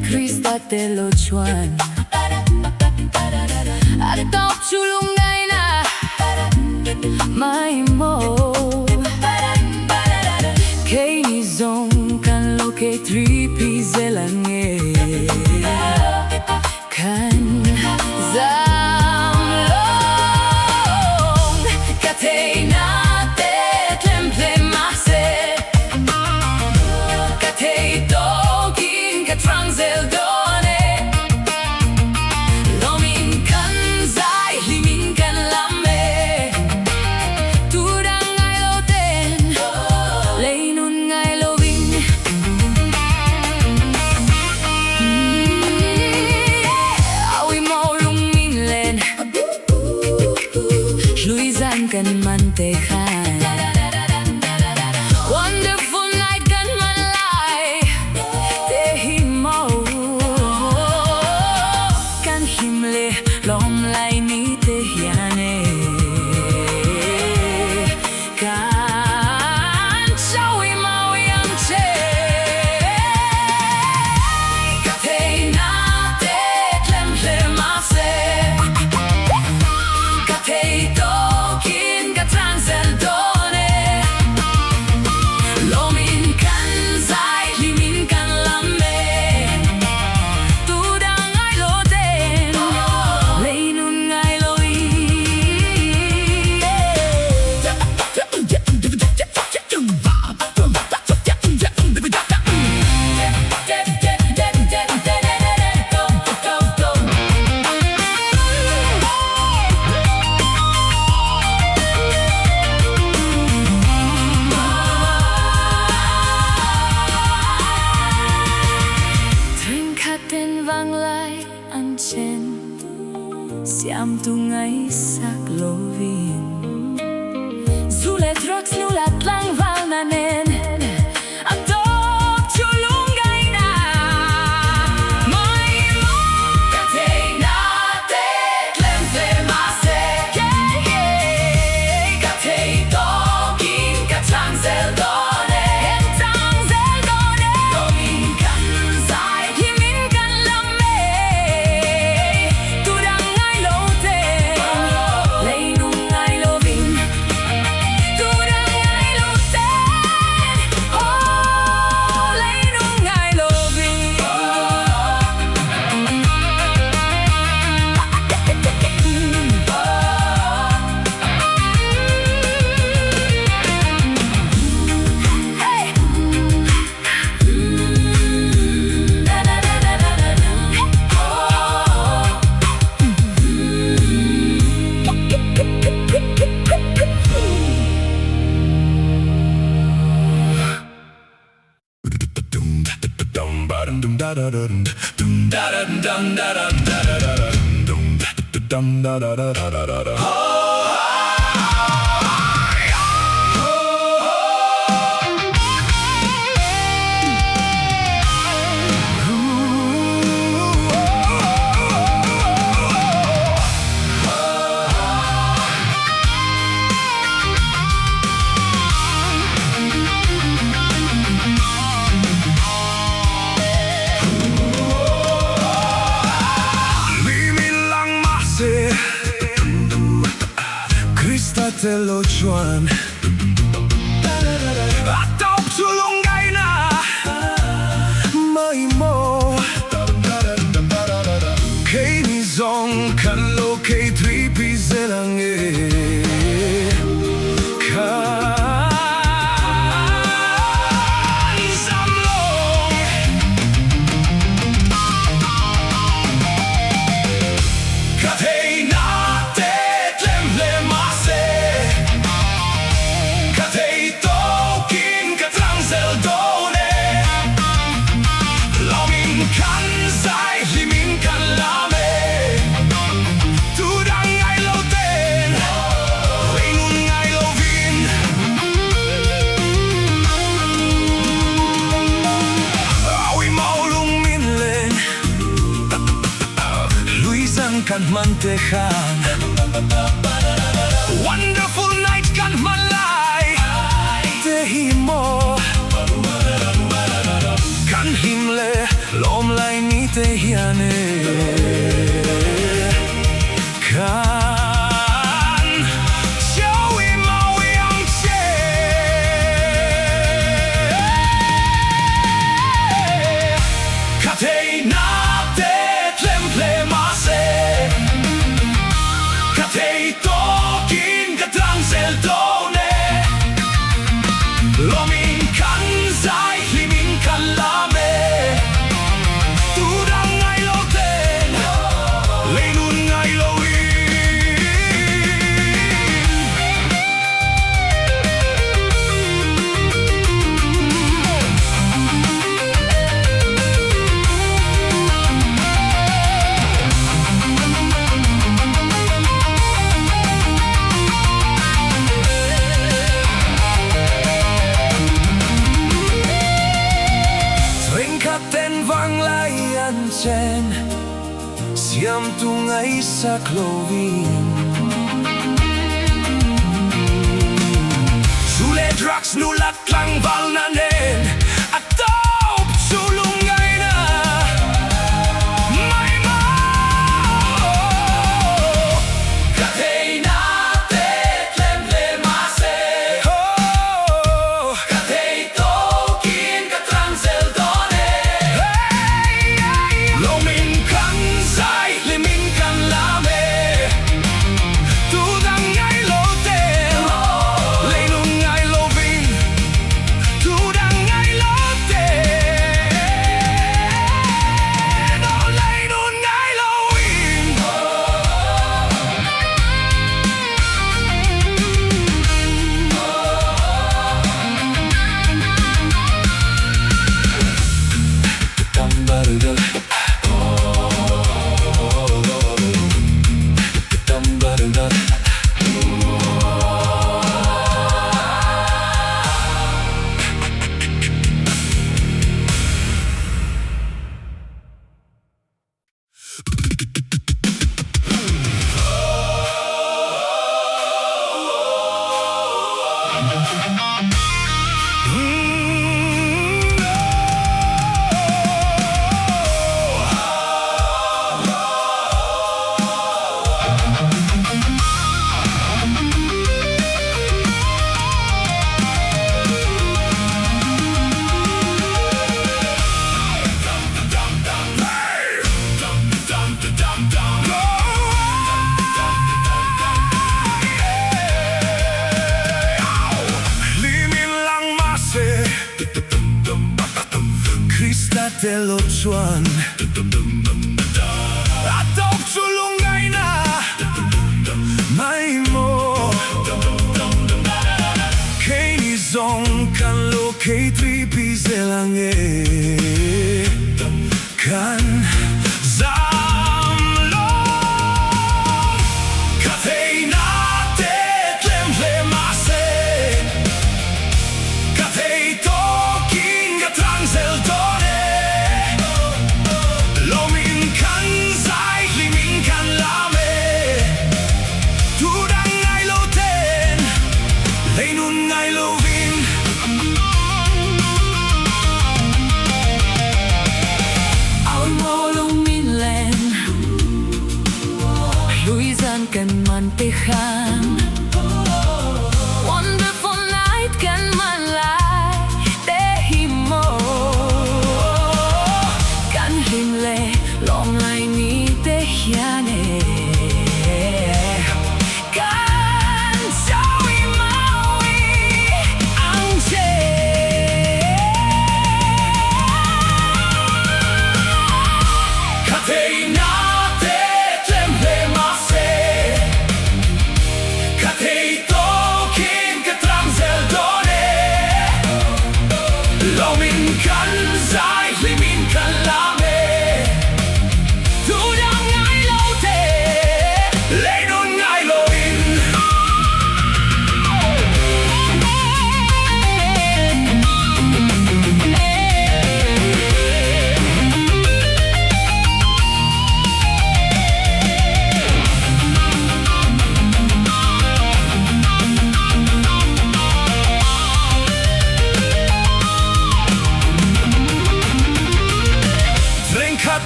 Krista te lo chuan Atop chulungay na Mai mo Kay ni zong kan lo kay 3P zelange Kan zamlong Katay na te temple mase Katay dogin katrang zeldone Lomin kan zay limin kan lame Tudang ngay loten Laynun ngay loving Awi mo luminlen Luisan kan mantekan Wonderful night kan manlay Tehi mo Kan himle lomlay ni tehyane Kan chawi mawi ang che Katay na te tlemple mase Katay tokin katran zeldone Lomin kan zay limin kan lame Tudang ay loden Laynun ngay loy Katen vang lai an chen Siam tungay sak lovin Zulet roks nulat lang val nanen Atop chulungay na May mo Katay na te tlemple mase Katay dogin katrang zeldone Entang zeldone Lomin kan zay Himin kan lame Tudang ngay loten Laynung ngay loving Tudang ngay loten Oh, laynung ngay loving Hey! Na na na na na na na Limilang mase Krista te lo chuan Atop chulungay na May mo Kay ni zong kan lo kay 3P zelange Kan zamlong Katay na te tlemple mase Katay tokin katrang zeldone Lomin kan zay limin kan lame Tudang ngay loten Laynun ngay lovin Awi maulung minlen Luisan kan mantekan Wonderful night kan malay Tehi mo Kan himle te hiane kan shawi mawi ang che katei na te tremple mase katei tokin katrang seldone lomin kan zai limin kan lame tudang ay loten lenun ay lowin Ringkaten vang layan chen siam tungay sa clovin Sule drugs nulak lang valnanen at top sulungay na may mo katay na te tlemple mase katay tokin katrang seldone lomin kan zai limin kan lame tudang ay loten lenun ay lovin tudang ay loten lenun ay lovin tambarda tambarda limin lang mase Krista telochuan atop sulungay na may mo Kay zong kan lo kay tripi zelange kan zamlo katay na te tlemple mase katay tokin katrang seldone lomin kan zai limin kan lame tudang ay loten lenun ay lovin Aun mo luminlen Luisan kan mantehan Wonderful night kan manlay Dehimo Kan himle long lay ni tehiane Kan shawi mawi ang che katay na te tlemple mase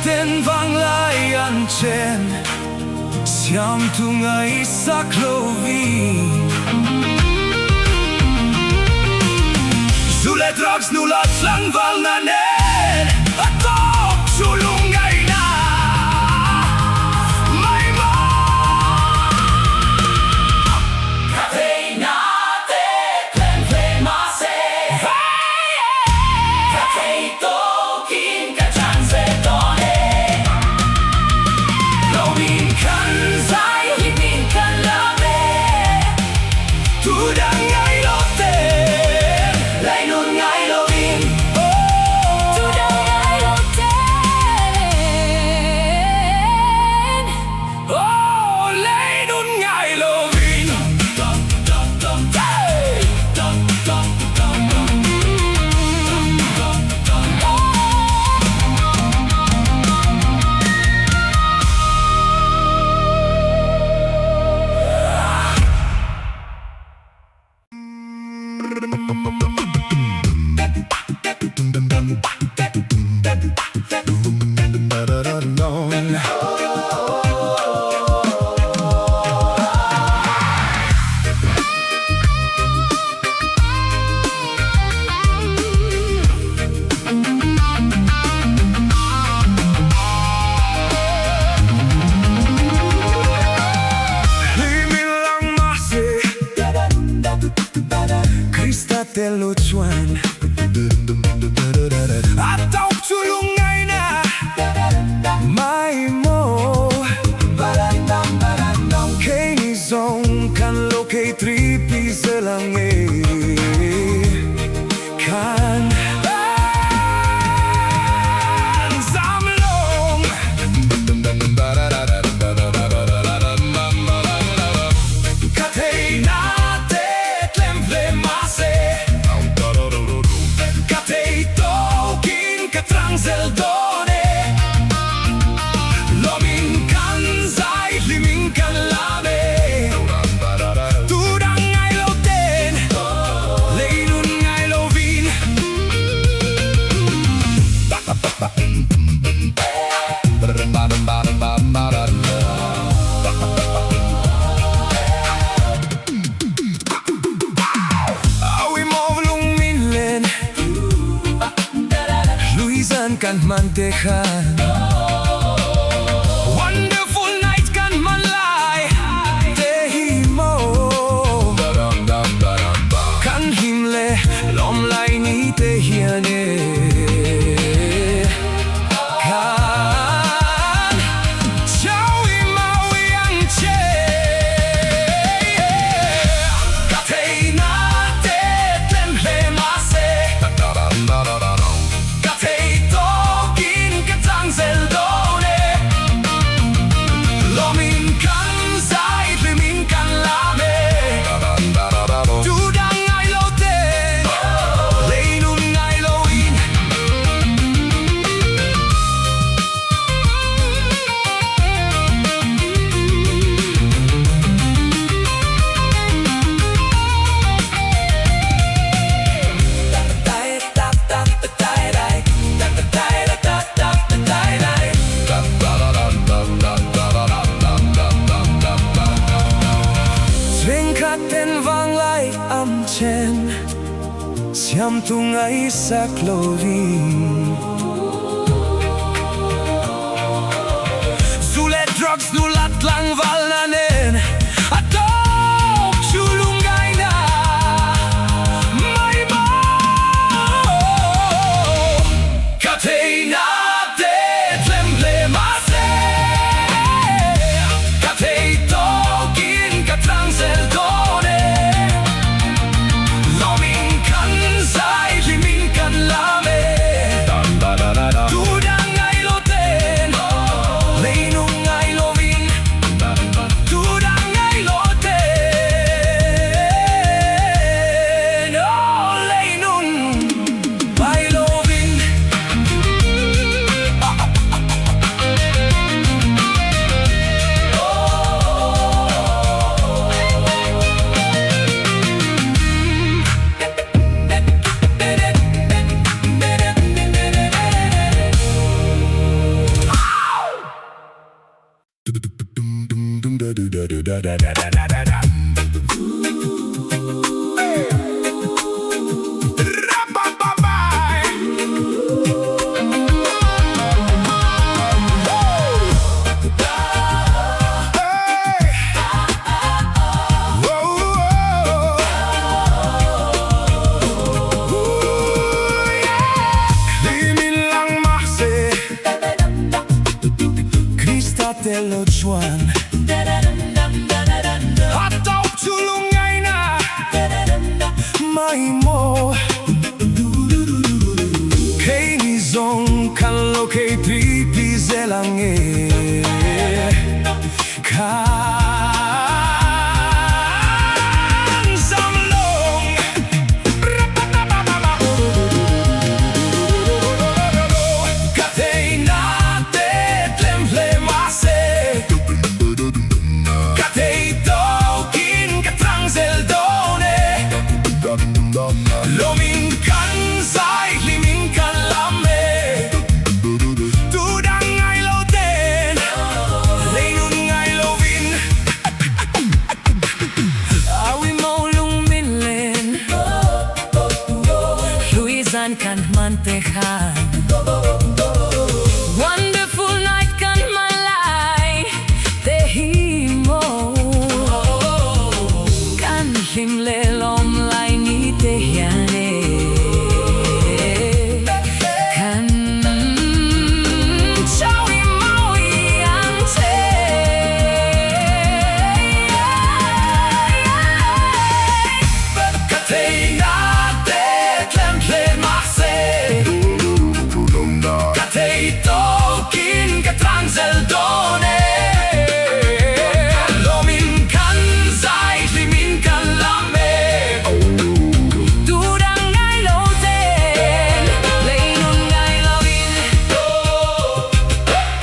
Singhten vanglay anchen Siam tunga isak lovin Zule drogs nu lat lang valnanen Atok sulungay na May mo Katay nate Tlen flemase Katay tokin Kachan setone Lomin kan zay Limin kan lame Tudang ay lote Lainun ngay lovin Tudang ay loten Oh, lainun ngay lovin Krista telucuan Atau sulungay na May mo Kay ni zong kan lo kay tripi zelange Kan zamlong Katay nate tlem flemase Katay tokin katrang zeldone Lomin kan zay limin kan lame Tudang ngay loten Lainun ngay lovin Awi mo vlung minlen Luisan kan mantekan Wonderful night kan manlay Tehi mo Kan himle lomlay ni tehiane Kan Chawi mawi ang che Katay nate tlen flemase Katay tokin katang zeldone Lomin kan zay limin kan lame Tudang ay loten Lainun ngay lowin Singhten vanglay amchen Siam tunga isak lovin Zule drugs nu lat lang valnanen Atok sulungay na May mo Katay nate tlem flemase Katay tokin katrang zeldone Lomin kan zay limin kan lame Telo Juan Atau culungay na May mo Kay nizong Kalo kay pipi zelange Kan zamlong Katay nate Tlemple mase Lomin kan say, limin kan lame Tudang ngay loten, lengun ngay lovin Awi mo luminlen Luisan kan mantehan Wonderful night kan malay Tehimo Kan himle lomlay ni tehyane Kan chawi mo yang te Katay nate, tlemple mase Katay tokin, katransel done Lomin kan say, limin kan lame Tudang ngay loten Lengun ngay lovin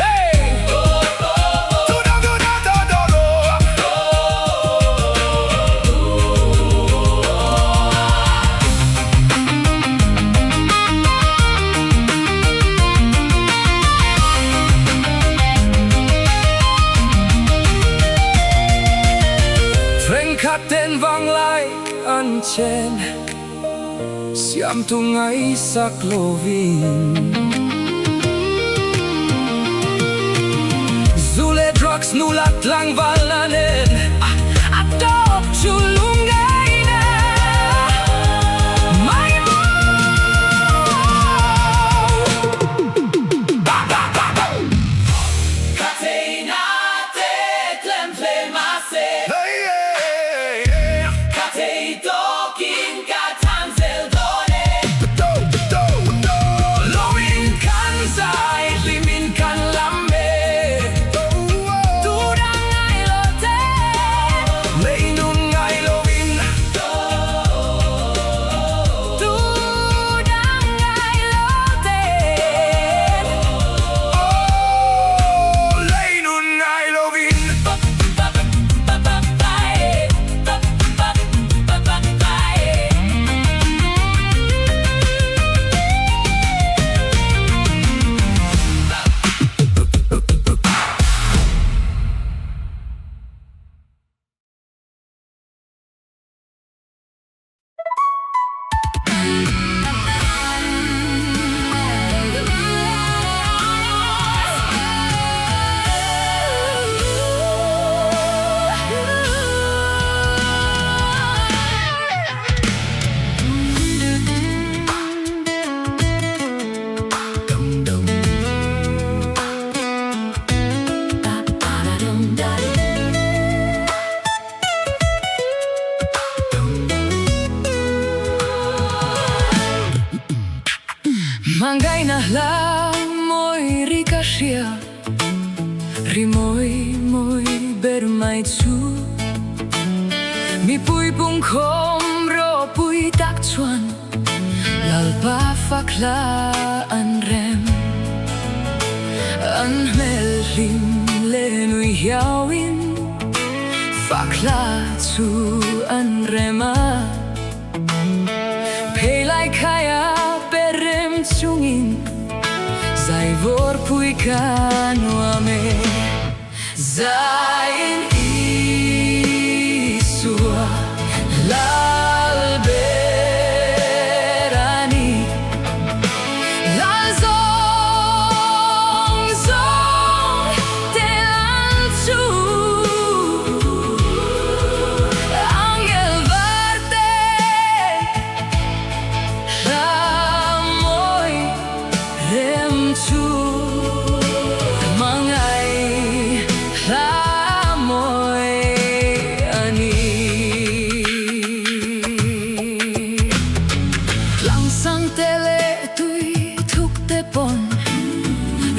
Hey! Tudang Trengkaten vanglay anchen Siam tungay saklovin Zule drugs nulat lang valanen Atop chulungay na May mo Katay nate, tlemple mase Katay tokin, katransel done Lomin kan say, limin kan lame Tudang ngay loten Lenun ngay lovin Tudang ngay loten Lenun ngay lovin Manggay na lamoy rikasya Rimoy moy bermay tsu Mi puy pungkom ro puy takchuan Lalpa fakla an rem An melim lenuy yawin Fakla tsu an rema Pelay kaya berem tsungin Zai vor puy kanwame Zain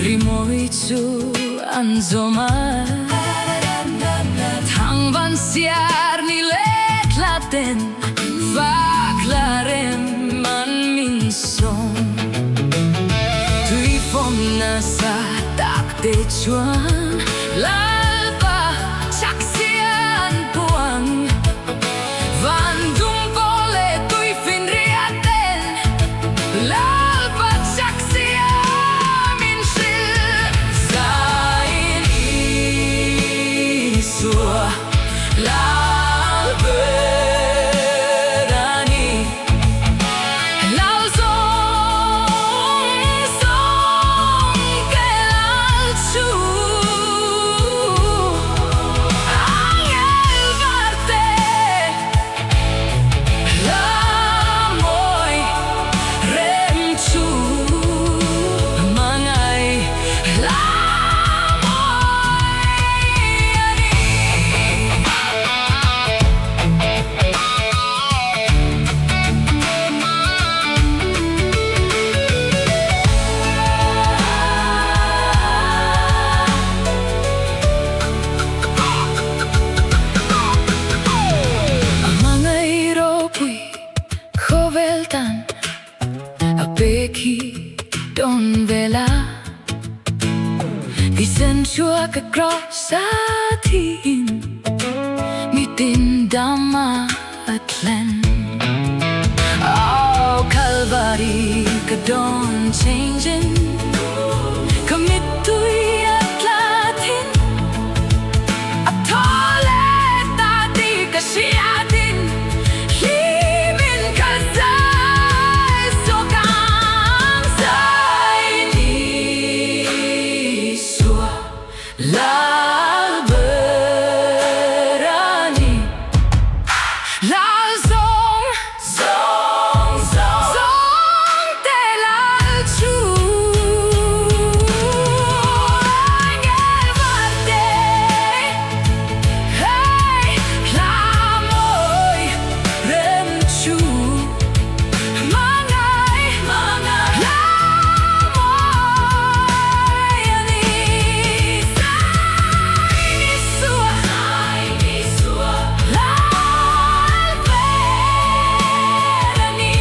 Rimoi chu an zoma Thang van siar ni let laten Vaklarem man min song Tui fom na sa tak te chuan Lalpa chak sian puang Van dung pole tui fin riaten Lalpa chak sian min shil Zain isua Lalberani Lal song song ke lal chu Angel varte La moi rem chu Mangai la Beki don vela Dicen chua que grossa tin Mitin dama atlen Oh Calvary que don changing Kamitui atlatin Atole tati kashiatin Limin kazai sokang zaini sua Lalberani Lal song song song song te lal chu Angel varte hey la moi rem chu Mangai mangai la moi ani Zaini sua Lalberani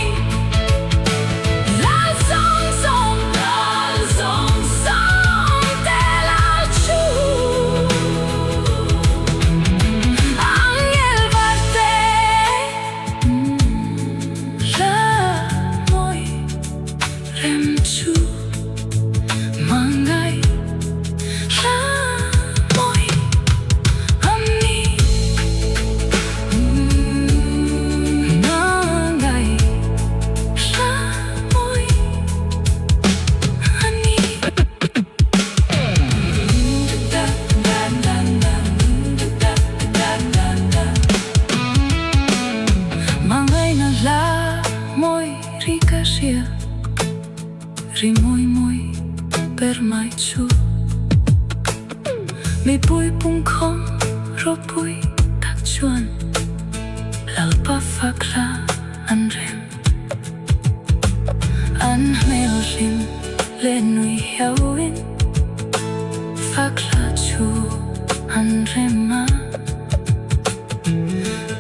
Lal song song te lal chu Angel varte La moi rem chu Mangai la moi ani Mangai la moi ani Mangai na la moi rika sia Rimoi moi per mai chu Mi pui pung khom ro pui tak chuan Lalpa fakla an rem An mel rim le nui hiawin Fakla chu an rema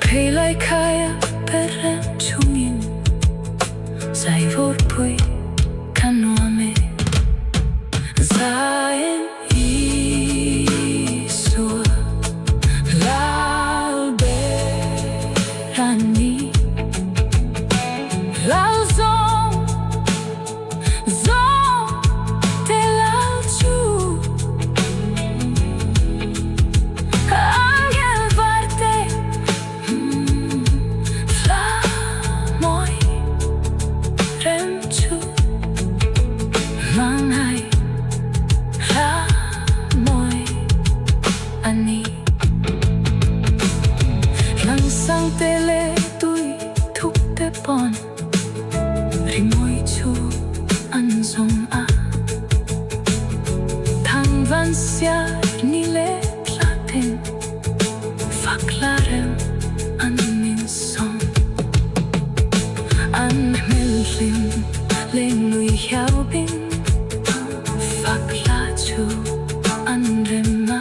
Pei lai kaya per rem chungin Zai vor pui kanuame Zain isua Lalberani Lal song song te lal chu Angel varte la moi rem chu Mangai la moi ani Lang sang tele tui thuk te pon Rimoi chu an zong a Thang van sia ni le platen Faklarem an min song An mel rim le nui hiao bin Faklarem chu andrema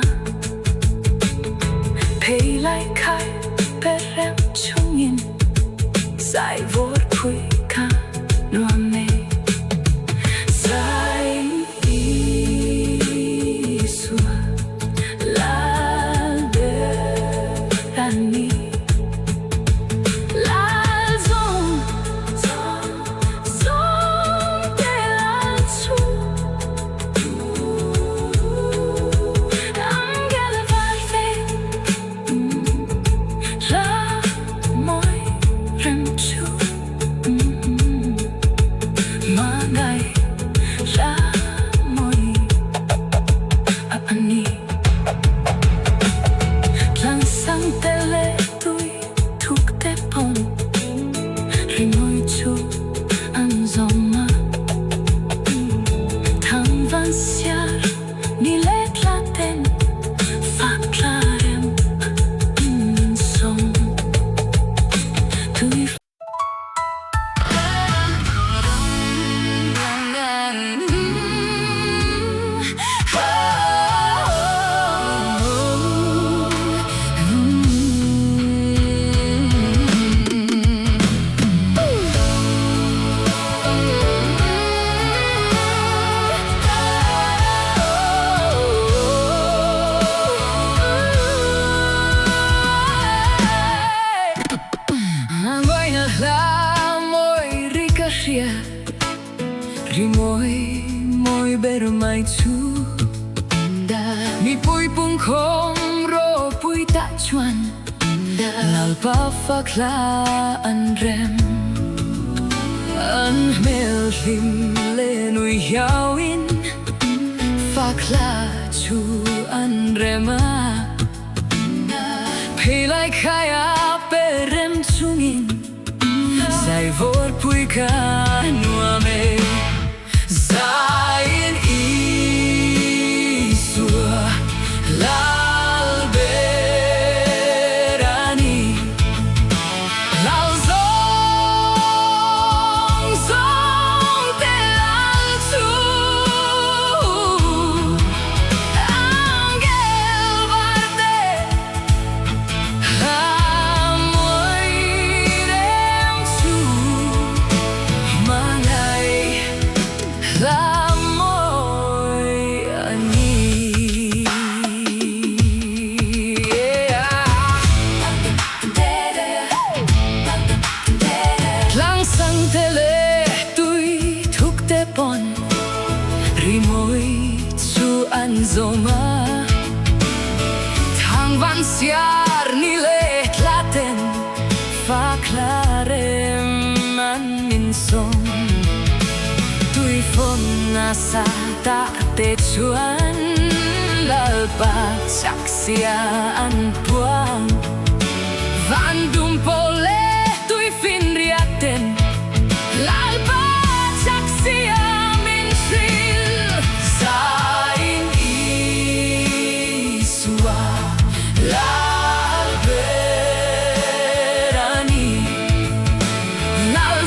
pay like kai perem chungin sai vor pui ka nuame sai isua la berani Rimoi moi ber mai chu da mi pui pung khom ro pui ta chuan da lal pa fa kla an rem an mel lim le nui yau in fa kla chu an rema pay like kaya perem chungin sai vor pui ka nuame Zain isua lal berani lal zong zong te lal tu angel varte amoi rem tu mangai la moi ani lang sang tele tui thuk te pon rimoi chu an zoma thang van siar ni le tlaten fa clarem an min song nasa ta te chuan lalpa chaksia an puang van dum pole tui fin riaten lalpa chaksia min sil sain isua lal berani lal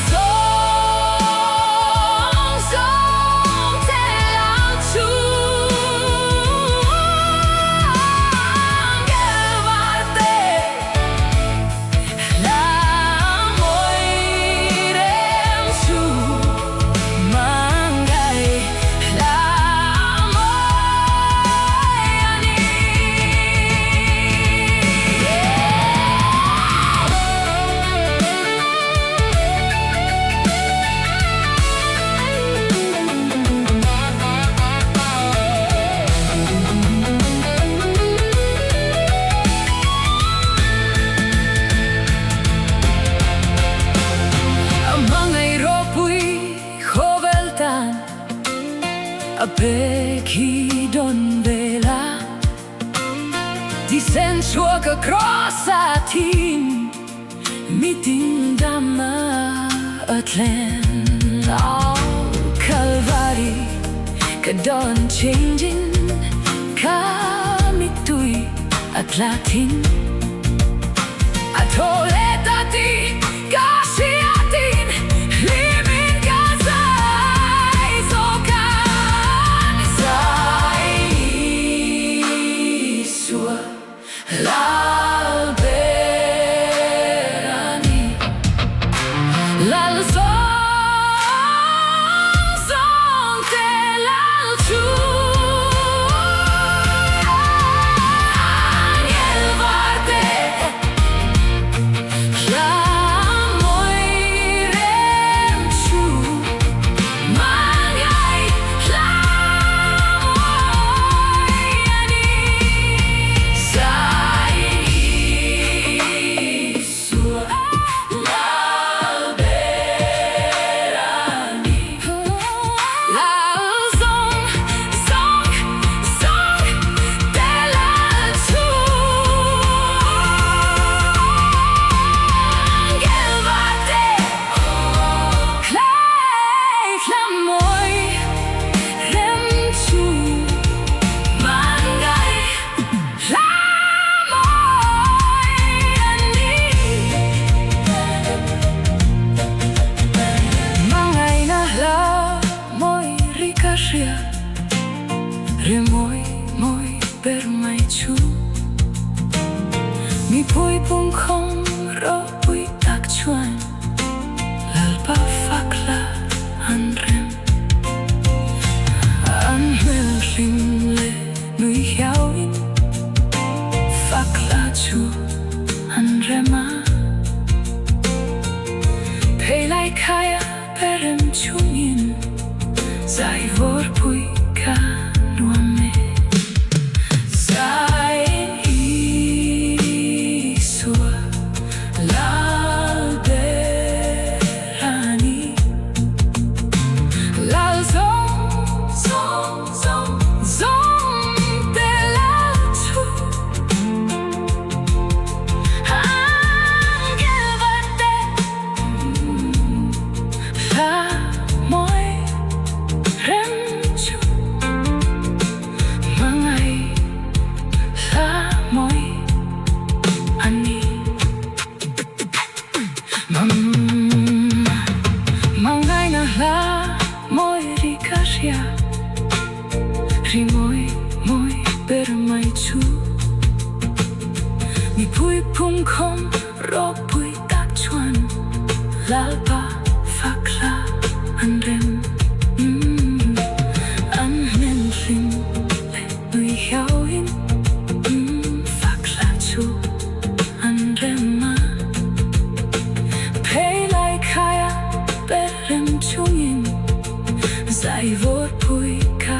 a peki don vela disen chuaka crossa tin meeting dama atlan all calvary kadon changing kamitui atlatin atole tati kasiatin limin Gaza isokan sai Rimoi moi ber mai chu mi pui pung khom ro pui tak chuan lalpa fakla an rem an mel rim le nui hiao in fakla chu an rema pei lai kaya perem chunin zai vor pui ka nuame zai isua lal berani lal zong de la tu angel varte la moi rem chu mangai la moi ani mangai na la moi rikasia rimoi moi ber mai chu mi pui pung khom ro pui tak chuan lalpa fakla an rem an men rim le nui hiao in fakla chu an rema pei lai kaya berem chungin zai vor pui ka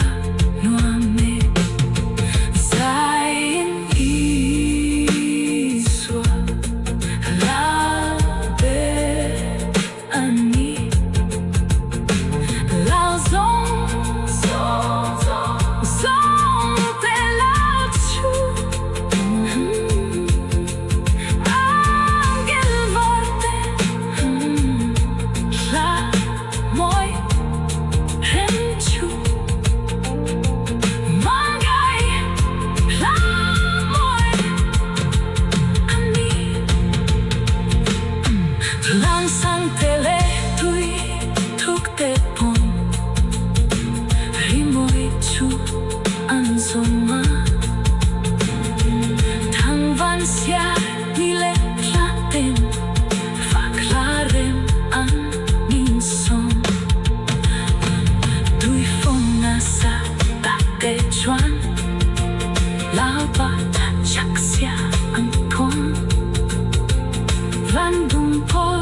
nuame zai isua la be ani la zong de la chu angel varte la moi rem chu mangai la moi ani lang sang tele tui thuk te pon rimoi chu an zoma thang van sia ni le platen faklarem an min son tui fon nasa ta te chuan lao ba ta chak sia an pon van dum pol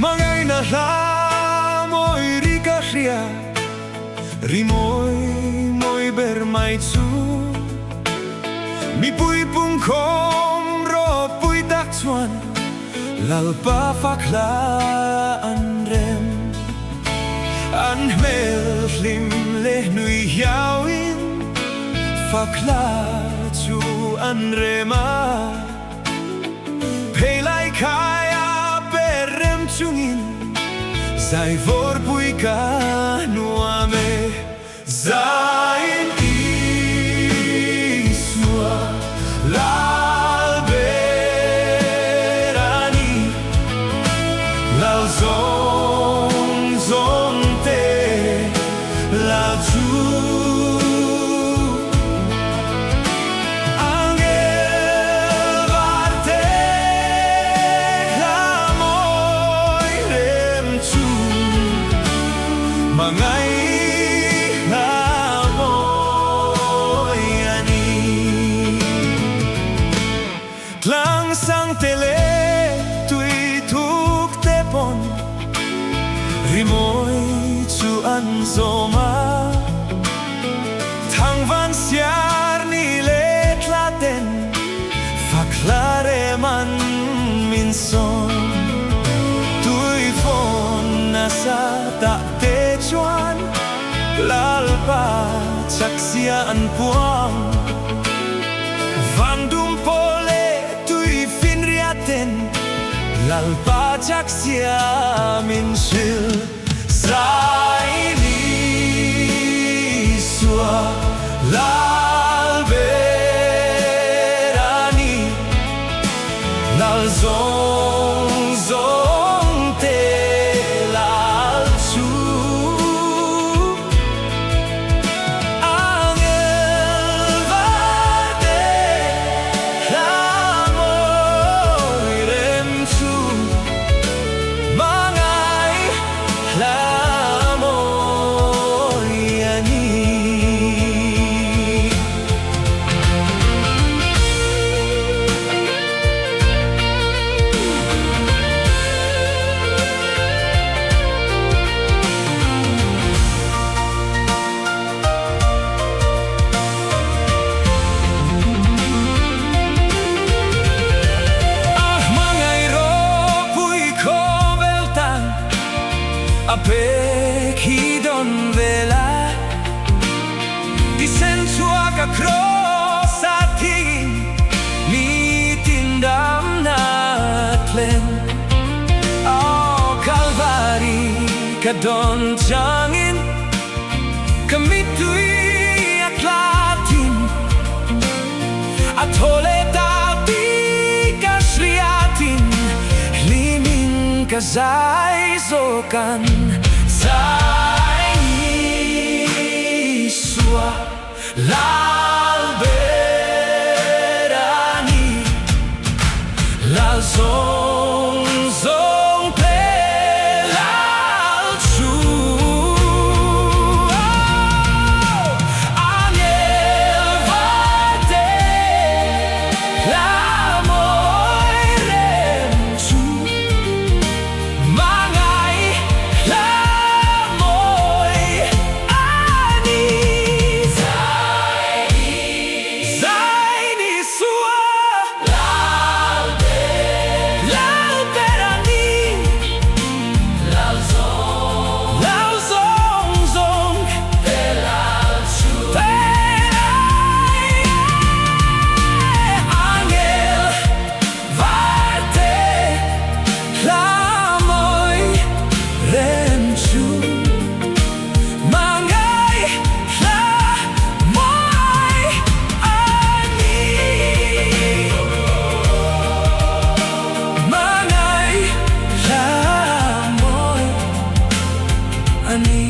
Mangai na la moi rikasia rimoi moi ber mai chu mi pui pung khom ro pui tak chuan lalpa fakla an rem an mel lim le nui hiao in fakla chu an rema pei lai kaya berem chungin zai vor pui ka nuame zai isua lal berani lal zong te la chu angel varte la moi rem chu mangai la moi ani tlang sang tele tui thuk te pon rimoi chu an zoma thang van siar ni le tlaten faklare man min son tui fon nasa ta te chuan lalpa chak sia an puang van dum pole tui fin riaten lalpa chak sia min sil Apek hidon vela Di sensual ka krosatin Mi tindam natlen Oh Kalvari kadon jangin Kamitui atlatin Atole tati kasriatin Limin kazai zokan Zai nisua Lalberani Lal zong zong pe lal chu Angel vate La moi rem chu Mangai la moi ani Zai ni sua Lalberani Lao zong zong pe lal chu Angel vate la moi rem chu Mangai la moi ani Mangai la moi ani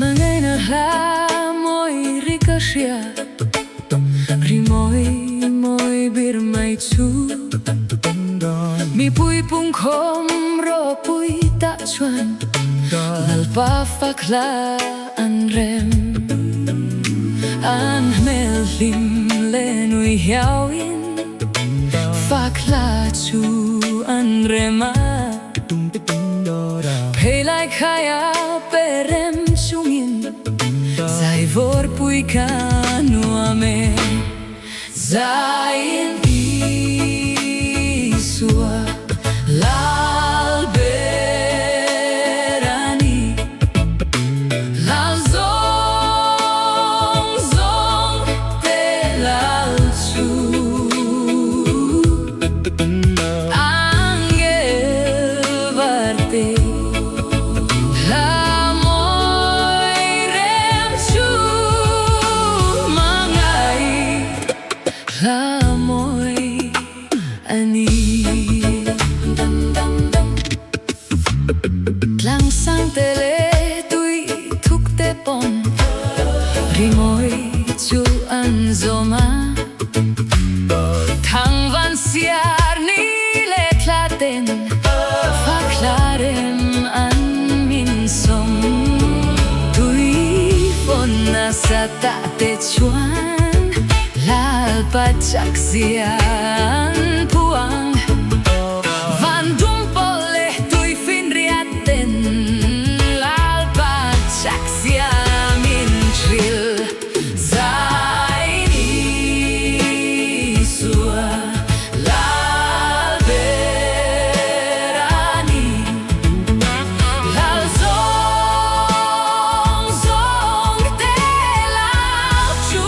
Mangai na la moi ricochet Rimoi moi bir mai chu Mi pui pung khom ro pui ta chuan Lal pa fakla an rem An mel lim le nui hiao in Fakla chu an rema Pei lai kaya perem chungin Zai vor pui ka nuame Zai isua Lalberani Lal zong zong te lal chu Angel varte La moi rem chu Mangai la moi ani Tlang sang tele tui thuk te pon Rimoi chu an zoma Thang van siar ni le klaten Faklarem an min som Tui fonna sa ta te chuan Lal pa chak sian puang Van dum pole tui fin riaten Lal pa chak sian min tril Zai nisua Lalberani Lal zong zong te lal chu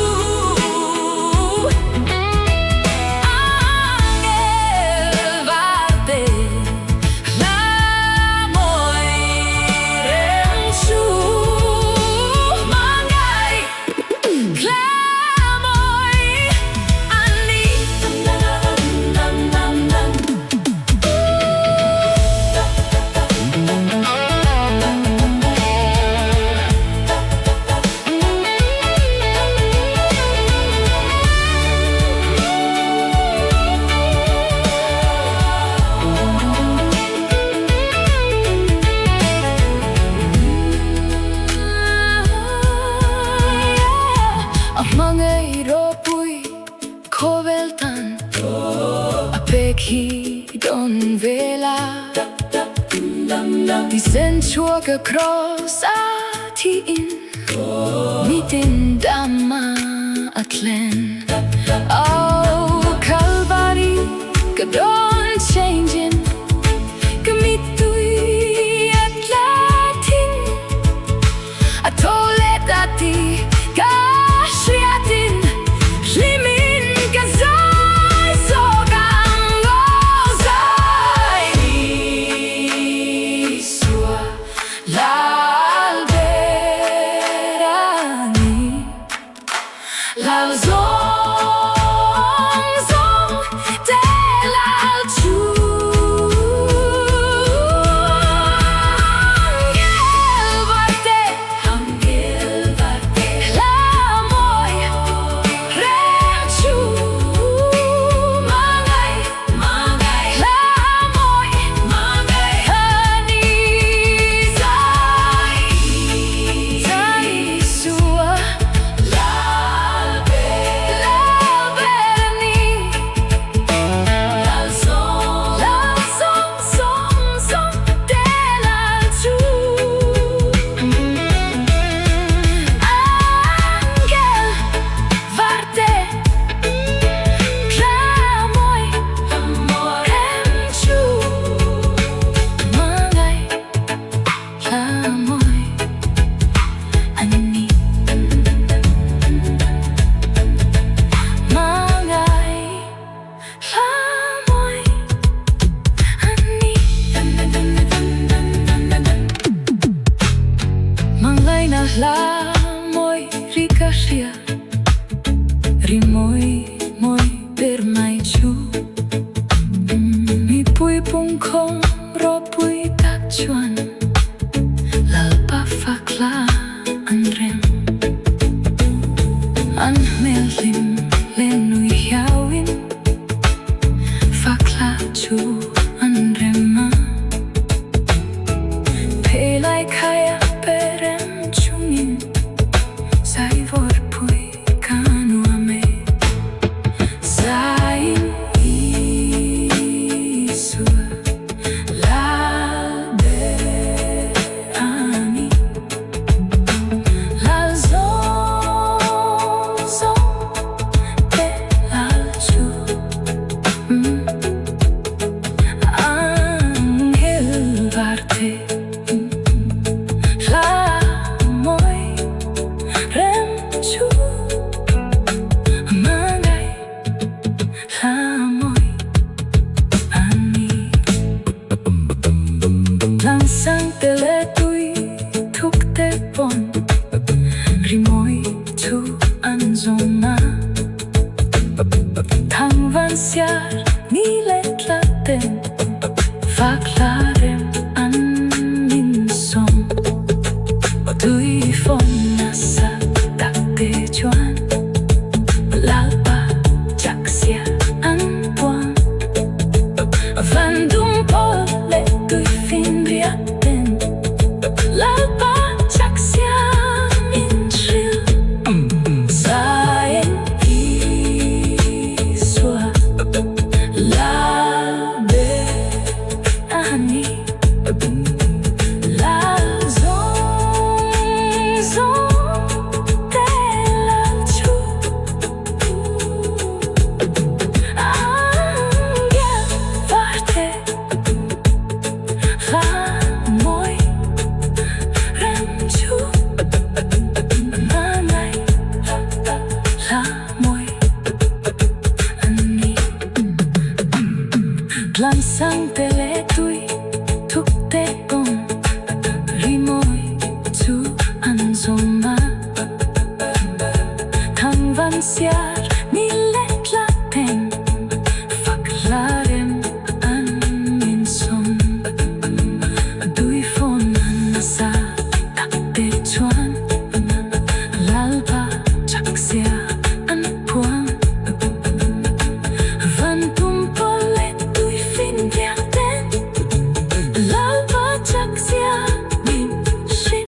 khi đón về làที่เส้นชั่วก็ครอสาที่อินมีตินดามาอัตเลนเอาคัลบารีก็โดน changing ก็มีตุยอัตลาทินอัตโตเลตาตีกาเชียตินริมินกันใจโซกังโลใจสัวลาลเบรานีลาลซงเตลาลชูLa moi ricashia rimoi moi per mai chu mi pui pung khom ro pui tak chuan lal pa fakla an rem an mel lim len nui hiawin fakla chu an rem ma pe lai kaya perem sai vor pui kanu ame sai isu la de ani la zo de la chu angel varte la Langsang tele tui thuk te pon rimoi tu anzoma thang van siar ni let laten faklarem an min som tui fon nasa tak te chuan lalpa jaksia an puan van dum pol le tui fin briaten lalpa jaksia in chill saen iswa la be ani la zong te la chu angel varte la moi rem chu manai la moi ani langsang tele tui thuk te pon rimoi tu anzoma thang van siar